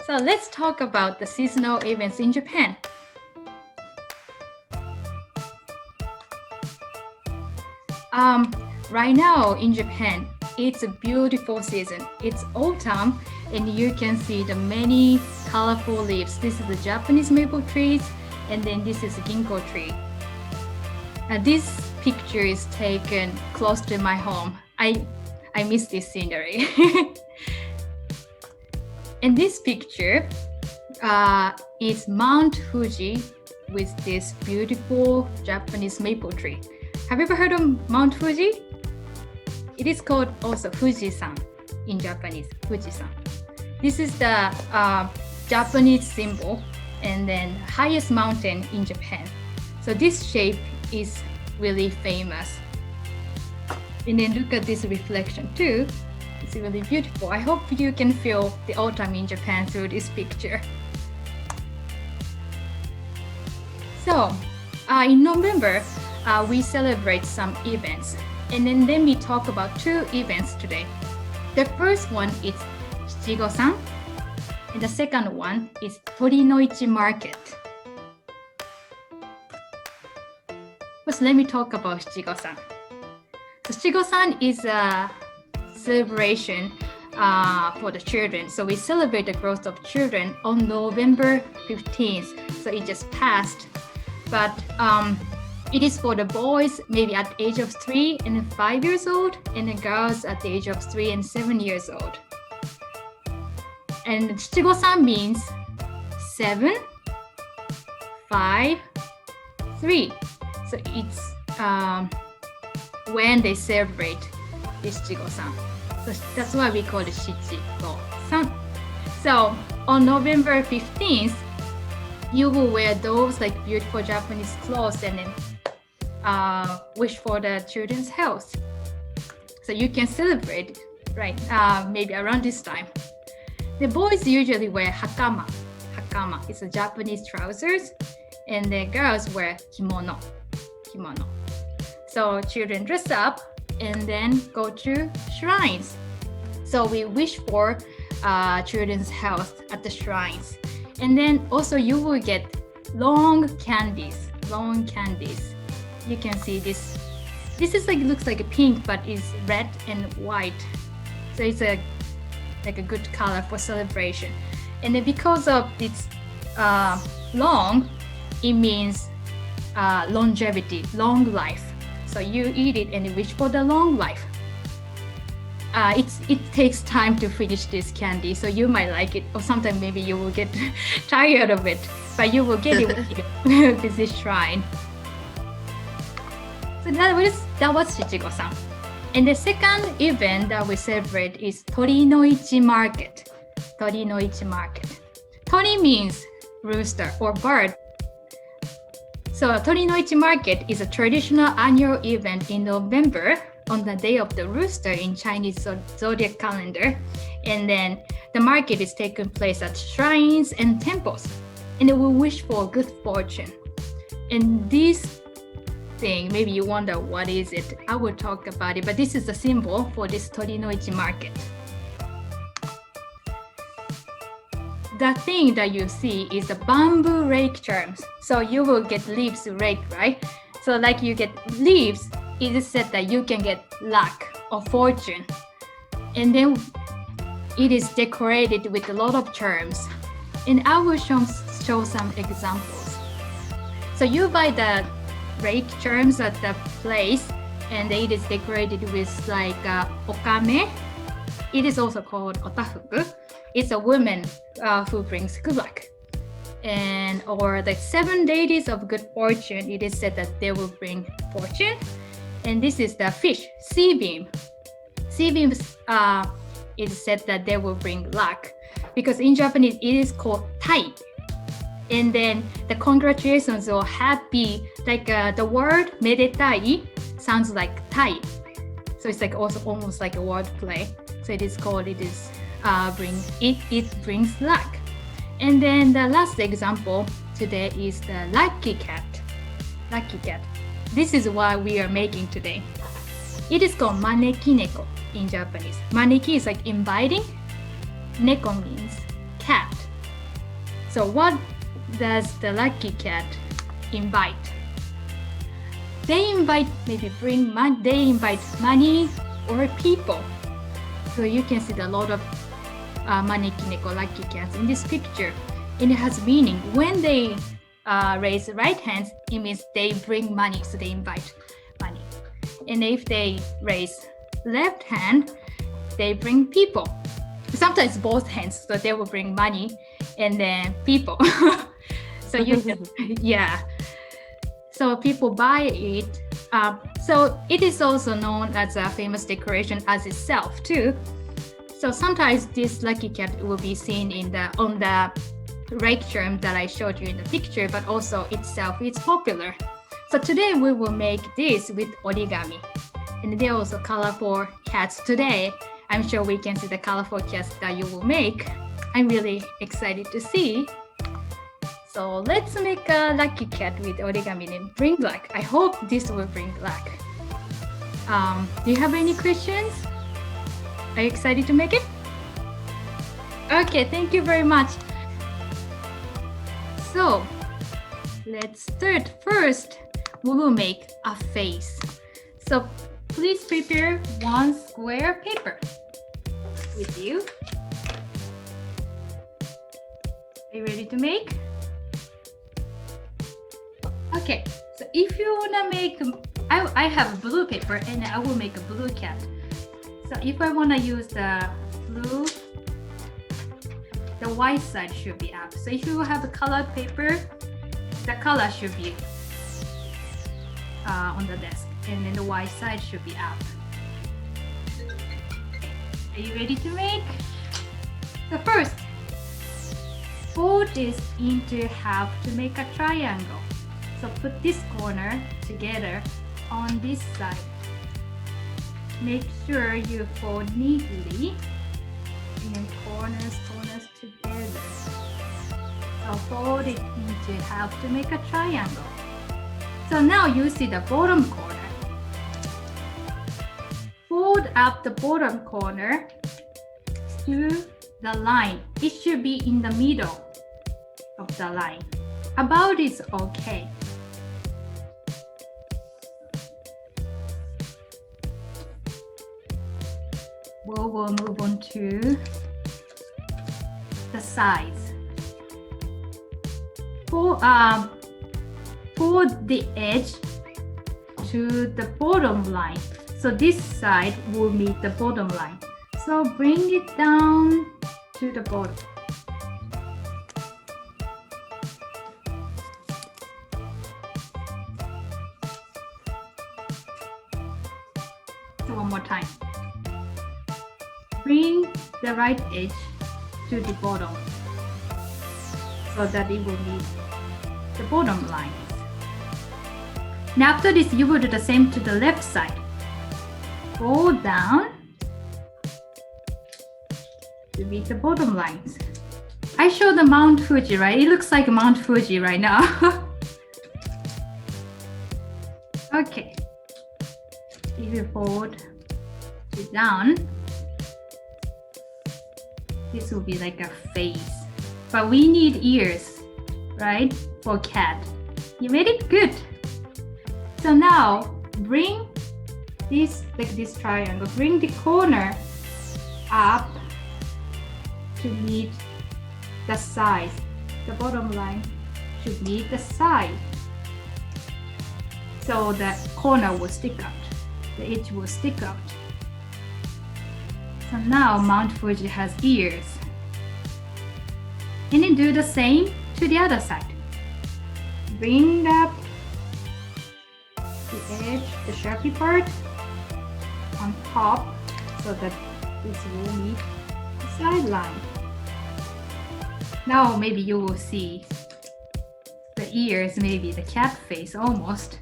So let's talk about the seasonal events in Japan. Right now in Japan, it's a beautiful season. It's autumn and you can see the many colorful leaves. This is the Japanese maple trees and then this is a ginkgo tree. This picture is taken close to my home. I miss this scenery. And this picture is Mount Fuji with this beautiful Japanese maple tree. Have you ever heard of Mount Fuji? It is called also Fuji-san in Japanese, Fuji-san. This is the Japanese symbol and then highest mountain in Japan. So this shape is really famous. And then look at this reflection too. It's really beautiful. I hope you can feel the autumn in Japan through this picture. So in November, we celebrate some events. And then let me talk about two events today. The first one is Shichigo-san, and the second one is Torinoichi Market. First, let me talk about Shichigo-san. So Shichigo-san is a celebration for the children. So we celebrate the growth of children on November 15th. So it just passed. But it is for the boys maybe at the age of 3 and 5 years old, and the girls at the age of 3 and 7 years old. And Shichigo-san means 7, 5, 3. So it's when they celebrate this Shichigo-san. So that's why we call it Shichigo-san. So on November 15th, you will wear those like beautiful Japanese clothes and then wish for the children's health. So you can celebrate, right? Maybe around this time. The boys usually wear hakama. Hakama is a Japanese trousers, and the girls wear kimono. Kimono. So children dress up and then go to shrines. So we wish for children's health at the shrines. And then also you will get long candies. You can see this. This is like looks like a pink, but it's red and white. So it's like a good color for celebration. And then because of its long, it means longevity, long life. So you eat it and you wish for the long life. It takes time to finish this candy, so you might like it, or sometimes maybe you will get tired of it, but you will get it when you visit shrine. So that was Shichigo-san. And the second event that we celebrate is Torinoichi Market. Torinoichi Market. Tori means rooster or bird. So Torinoichi Market is a traditional annual event in November on the day of the rooster in Chinese zodiac calendar. And then the market is taking place at shrines and temples. And we wish for good fortune. And this thing, maybe you wonder what is it? I will talk about it, but this is the symbol for this Torinoichi Market. The thing that you see is the bamboo rake charms. So you will get leaves raked, right? So like you get leaves, it is said that you can get luck or fortune. And then it is decorated with a lot of charms. And I will show some examples. So you buy the rake charms at the place, and it is decorated with like okame. It is also called otafuku. It's a woman who brings good luck. And or the 7 deities of good fortune, it is said that they will bring fortune. And this is the fish, sea beam. Sea beams, it is said that they will bring luck. Because in Japanese, it is called tai. And then the congratulations or happy, like the word medetai sounds like tai. So it's like also almost like a word play. So it brings luck. And then the last example today is the lucky cat. Lucky cat. This is what we are making today. It is called maneki neko in Japanese. Maneki is like inviting. Neko means cat. So what does the lucky cat invite? They invite they invite money or people. So you can see a lot of manekineko lucky cats in this picture. And it has meaning. When they raise the right hands, it means they bring money, so they invite money. And if they raise left hand, they bring people. Sometimes both hands, so they will bring money and then people. So you can, yeah. So people buy it. So it is also known as a famous decoration as itself too. So sometimes this lucky cat will be seen on the rake germ that I showed you in the picture, but also itself it's popular. So today we will make this with origami. And there are also colorful cats today. I'm sure we can see the colorful cats that you will make. I'm really excited to see. So let's make a lucky cat with origami and bring luck. I hope this will bring luck. Do you have any questions? Are you excited to make it? Okay, thank you very much. So let's start. First, we will make a face. So please prepare one square paper with you. Are you ready to make? Okay, so if you wanna make, I have blue paper and I will make a blue cat. So if I wanna use the blue, the white side should be up. So if you have a colored paper, the color should be on the desk, and then the white side should be up. Are you ready to make? So first, fold this into half to make a triangle. So put this corner together on this side. Make sure you fold neatly, and then corners together. So fold it into half to make a triangle. So now you see the bottom corner. Fold up the bottom corner to the line. It should be in the middle of the line. About is okay. We will move on to the sides. Fold the edge to the bottom line. So this side will meet the bottom line. So bring it down to the bottom. So one more time. Bring the right edge to the bottom so that it will meet the bottom lines. Now after this, you will do the same to the left side. Fold down to meet the bottom lines. I showed the Mount Fuji, right? It looks like Mount Fuji right now. Okay. If you fold it down, this will be like a face. But we need ears, right? For cat. You made it good. So now bring this, like this triangle, bring the corner up to meet the sides. The bottom line should meet the side. So the corner will stick out. The edge will stick out. So now Mount Fuji has ears. And then do the same to the other side. Bring up the edge, the Sharpie part on top so that this will meet the sideline. Now maybe you will see the ears, maybe the cat face almost.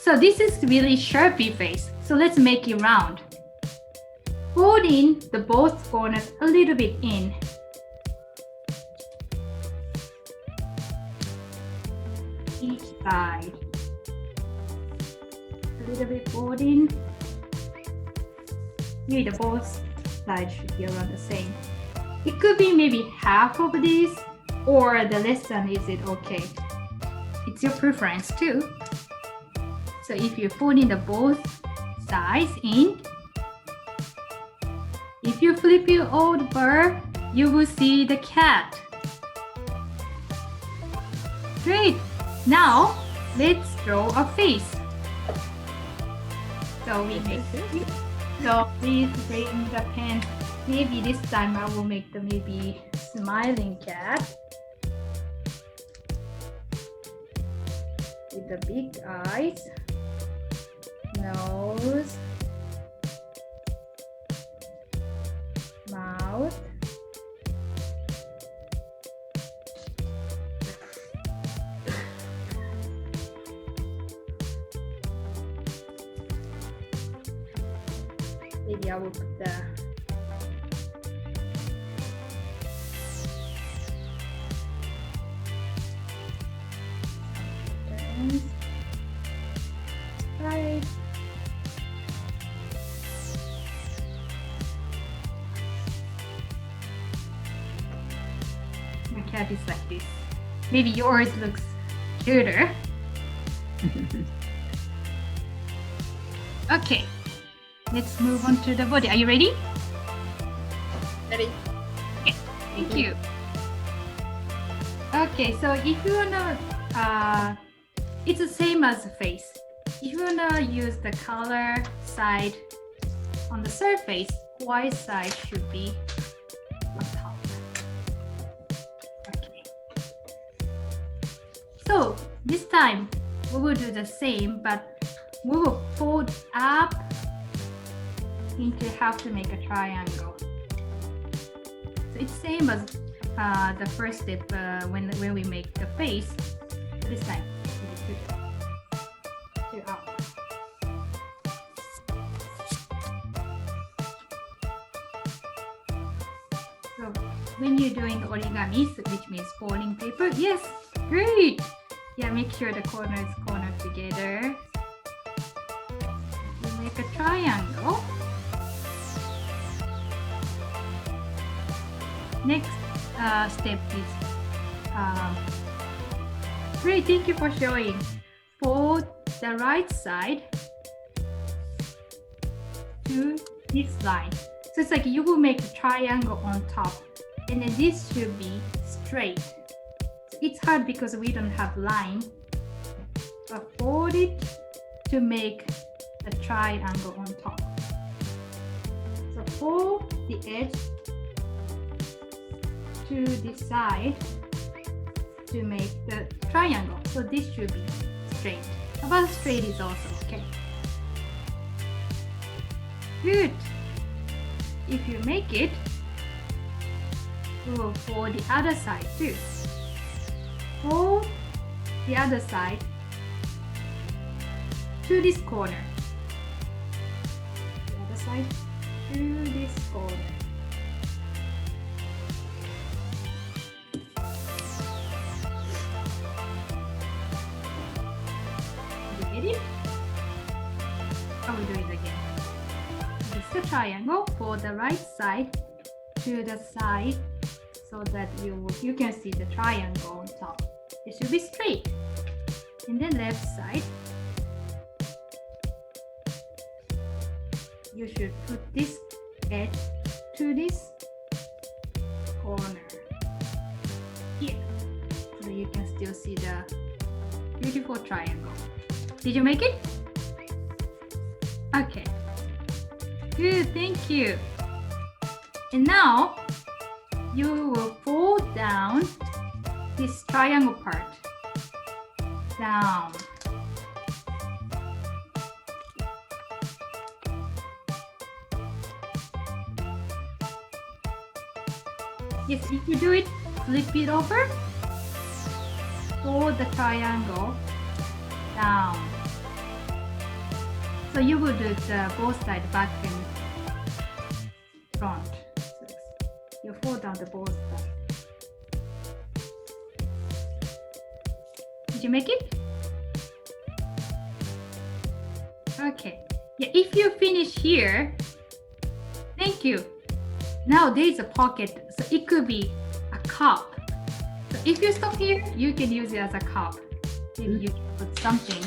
So this is really Sharpie face. So let's make it round. Fold in the both corners a little bit in. Each side. A little bit fold in. Need both side should be around the same. It could be maybe half of this or the less than is it okay. It's your preference too. So if you fold in the both sides in, if you flip it over, you will see the cat. Great. Now let's draw a face. So we make it. So please bring the pen. Maybe this time I will make the maybe smiling cat with the big eyes, nose, mouth, maybe I will put the right. My cat is like this. Maybe yours looks cuter. Okay, let's move on to the body. Are you ready? Ready? Okay, thank you. Okay, so if you wanna, it's the same as the face. If you wanna use the color side on the surface, white side should be on top. Okay. So this time we will do the same, but we will fold up into half to make a triangle. So it's same as the first step when we make the face. This time we do two out. So when you're doing origami, which means folding paper, yes, great. Yeah, make sure the corners corner together. You make a triangle. Next step is great. Thank you for showing. Fold the right side to this line. So it's like you will make a triangle on top, and then this should be straight. So it's hard because we don't have line, but fold it to make a triangle on top. So fold the edge to the side to make the triangle. So this should be straight. About straight is also okay. Good. If you make it, we will fold the other side too. Fold the other side to this corner. The other side to this corner. It? I will do it again. It's the triangle for the right side to the side so that you can see the triangle on top. It should be straight. And then left side, you should put this edge to this corner here so you can still see the beautiful triangle. Did you make it? Okay. Good, thank you. And now you will fold down this triangle part. Down. Yes, if you do it, flip it over. Fold the triangle down. So you will do the both sides, back and front. So you fold down the both sides. Did you make it? Okay. Yeah, if you finish here, thank you. now there is a pocket, so it could be a cup. So if you stop here, you can use it as a cup. Maybe you can put something.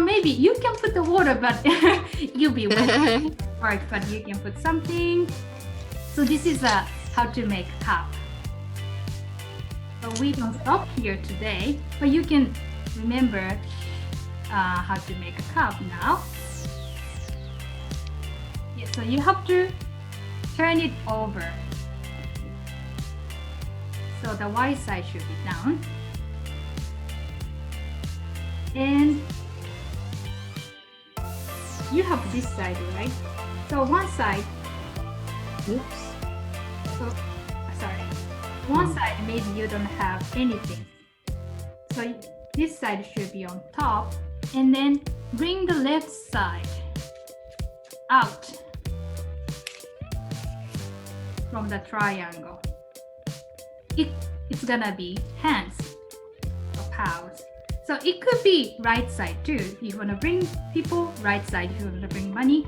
Maybe you can put the water, but you'll be wet. Work, but you can put something. So this is how to make a cup. So we don't stop here today, but you can remember how to make a cup now. Yeah, so you have to turn it over. So the white side should be down. And you have this side, right? So one side, oops. So, sorry. One side maybe you don't have anything. So this side should be on top. And then bring the left side out from the triangle. It's gonna be hands or paws. So it could be right side too. If you wanna bring people, right side. If you wanna bring money,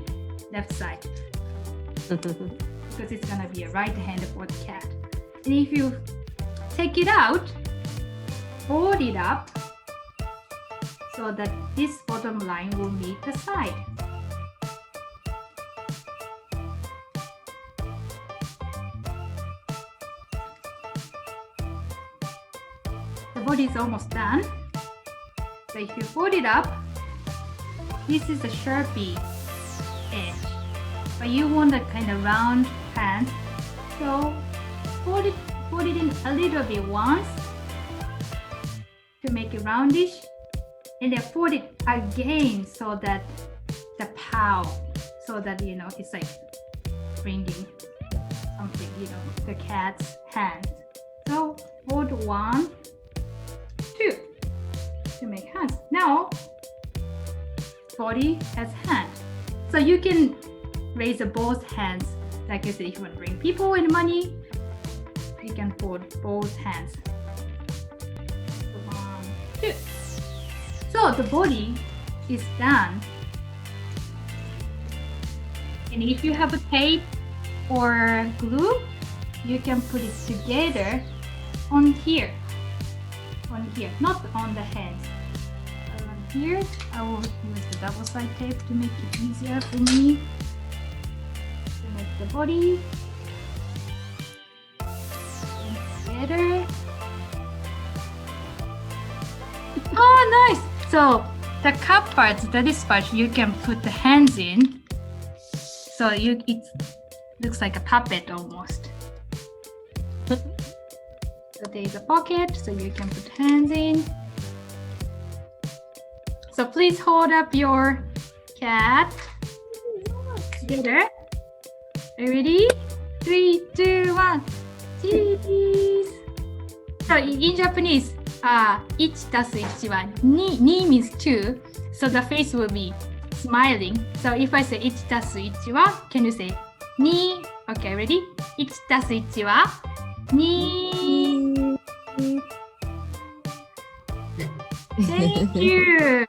left side. Because it's gonna be a right hand for the cat. And if you take it out, fold it up so that this bottom line will meet the side. The body is almost done. So if you fold it up, this is a Sharpie edge. But you want a kind of round hand. So fold it in a little bit once to make it roundish. And then fold it again so that the paw, so that it's like bringing something, the cat's hand. So fold 1, 2 to make hands. Now body as hand. So you can raise both hands. Like I said, if you want to bring people and money, you can fold both hands. So 1, 2. So the body is done. And if you have a tape or glue, you can put it together on here, not on the hands. Here, I will use the double side tape to make it easier for me to make the body together. Oh, nice! So the cup part, this part, you can put the hands in. So it looks like a puppet almost. So there's a pocket, so you can put hands in. So please hold up your cat together. Are you ready? 3, 2, 1. Cheese! So in Japanese, 1 plus 1 は 2 means 2. So the face will be smiling. So if I say 1 plus 1は can you say 2? Okay, ready? 1 plus 1は 2. Thank you.